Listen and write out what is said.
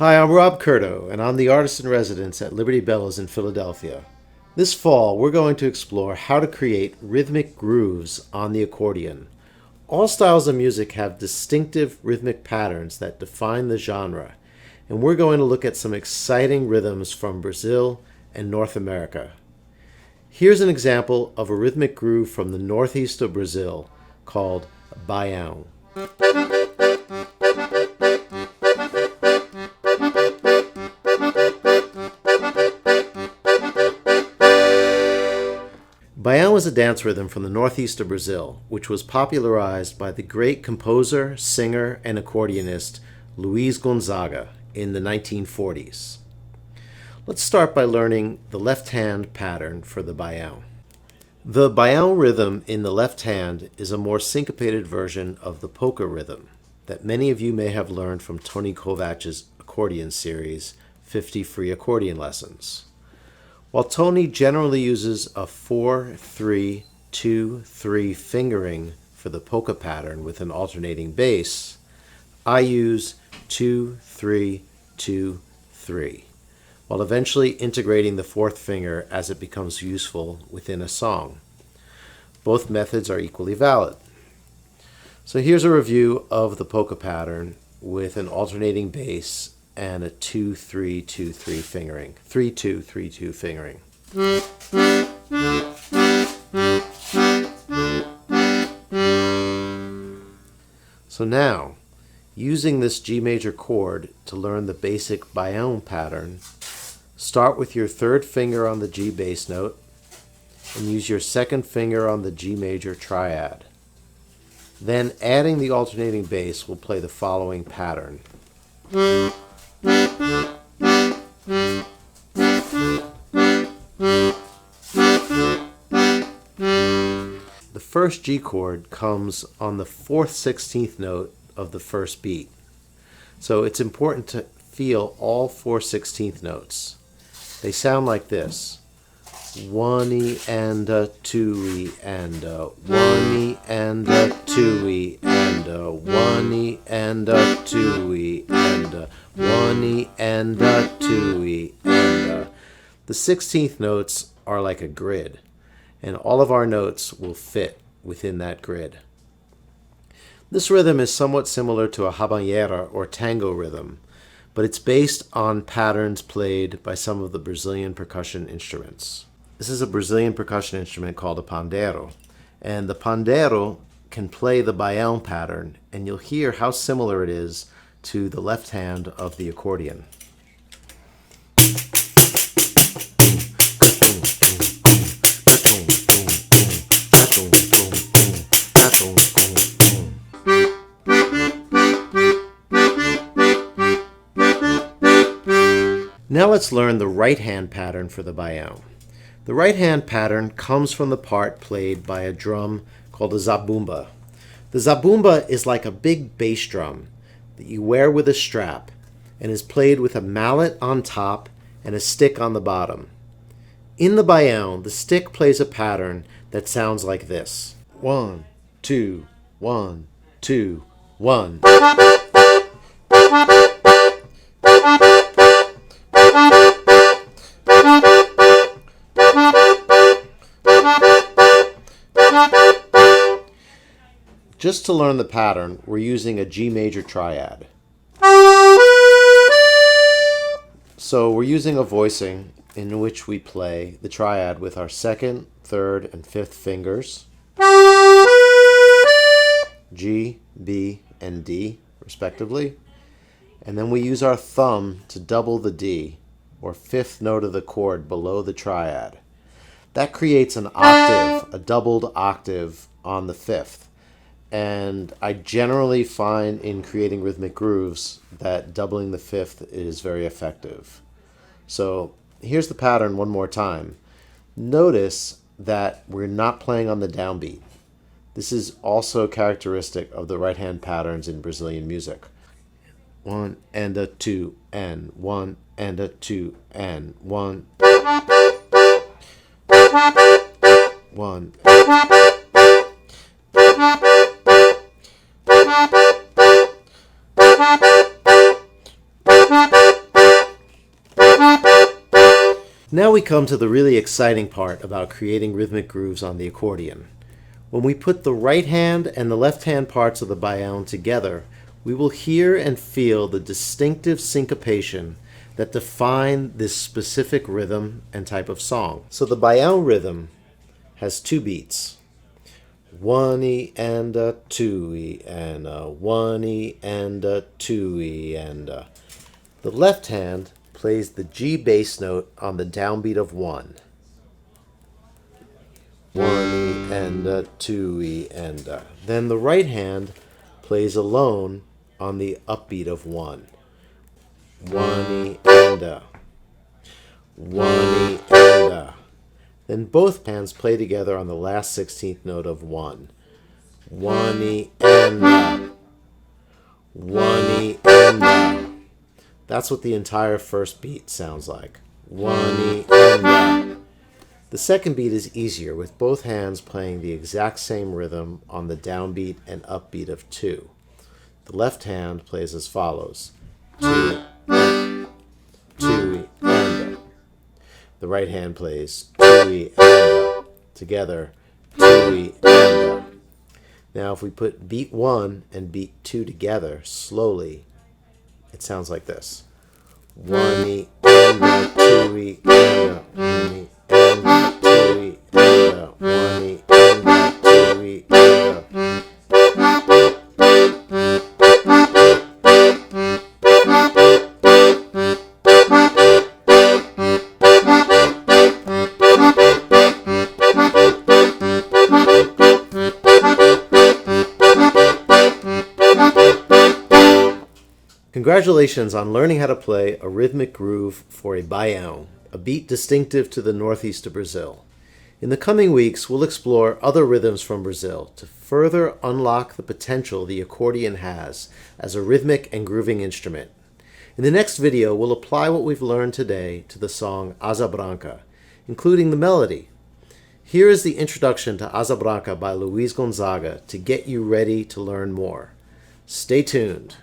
Hi, I'm Rob Curto, and I'm the artist in residence at Liberty Bellows in Philadelphia. This fall, we're going to explore how to create rhythmic grooves on the accordion. All styles of music have distinctive rhythmic patterns that define the genre, and we're going to look at some exciting rhythms from Brazil and North America. Here's an example of a rhythmic groove from the northeast of Brazil called Baião. Baião is a dance rhythm from the northeast of Brazil, which was popularized by the great composer, singer, and accordionist Luiz Gonzaga in the 1940s. Let's start by learning the left hand pattern for the Baião. The Baião rhythm in the left hand is a more syncopated version of the polka rhythm that many of you may have learned from Tony Kovac's accordion series, 50 Free Accordion Lessons. While Tony generally uses a 4-3-2-3 fingering for the polka pattern with an alternating bass, I use 2-3-2-3, while eventually integrating the fourth finger as it becomes useful within a song. Both methods are equally valid. So here's a review of the polka pattern with an alternating bass and a 2-3-2-3 fingering. 3-2-3-2 fingering. So now, using this G major chord to learn the basic Baião pattern, start with your third finger on the G bass note and use your second finger on the G major triad. Then adding the alternating bass will play the following pattern. The first G chord comes on the 4th 16th note of the first beat. So it's important to feel all 4 16th notes. They sound like this. 1-E and a 2-E and a 1-E and a 2-E and a 1-E and a 2-E and a 1-E and a 2-E and a. The 16th notes are like a grid, and all of our notes will fit within that grid. This rhythm is somewhat similar to a habanera or tango rhythm, but it's based on patterns played by some of the Brazilian percussion instruments. This is a Brazilian percussion instrument called a pandeiro, and the pandeiro can play the Baião pattern, and you'll hear how similar it is to the left hand of the accordion. Now let's learn the right hand pattern for the Baião. The right hand pattern comes from the part played by a drum called a zabumba. The zabumba is like a big bass drum that you wear with a strap and is played with a mallet on top and a stick on the bottom. In the Baião, the stick plays a pattern that sounds like this. 1, 2, 1, 2, 1. Just to learn the pattern, we're using a G major triad. So we're using a voicing in which we play the triad with our second, third, and fifth fingers, G, B, and D, respectively. And then we use our thumb to double the D, or fifth note of the chord below the triad. That creates an octave, a doubled octave on the fifth. And I generally find in creating rhythmic grooves that doubling the fifth is very effective. So here's the pattern one more time. Notice that we're not playing on the downbeat. This is also characteristic of the right hand patterns in Brazilian music. 1 and a 2 and 1 and a 2 and 1. 1. Now we come to the really exciting part about creating rhythmic grooves on the accordion. When we put the right hand and the left hand parts of the Baião together, we will hear and feel the distinctive syncopation that define this specific rhythm and type of song. So the Baião rhythm has 2 beats. 1E and a 2E and a 1E and a 2E and a. The left hand plays the G bass note on the downbeat of 1. 1E and a 2E and a. Then the right hand plays alone on the upbeat of 1. 1E and a. 1E and a. Then both hands play together on the last 16th note of 1. 1E and a. 1E and a. That's what the entire first beat sounds like. 1E and a. The second beat is easier, with both hands playing the exact same rhythm on the downbeat and upbeat of 2. The left hand plays as follows. 2, 2E and a. The right hand plays 2E and a. Together, 2E and a. Now if we put beat 1 and beat 2 together slowly, it sounds like this. 1E and a, 2E and a, 1E and a, 2E and a, 1E and a, 2E and a. Congratulations on learning how to play a rhythmic groove for a baião, a beat distinctive to the northeast of Brazil. In the coming weeks, we'll explore other rhythms from Brazil to further unlock the potential the accordion has as a rhythmic and grooving instrument. In the next video, we'll apply what we've learned today to the song Asa Branca, including the melody. Here is the introduction to Asa Branca by Luiz Gonzaga to get you ready to learn more. Stay tuned.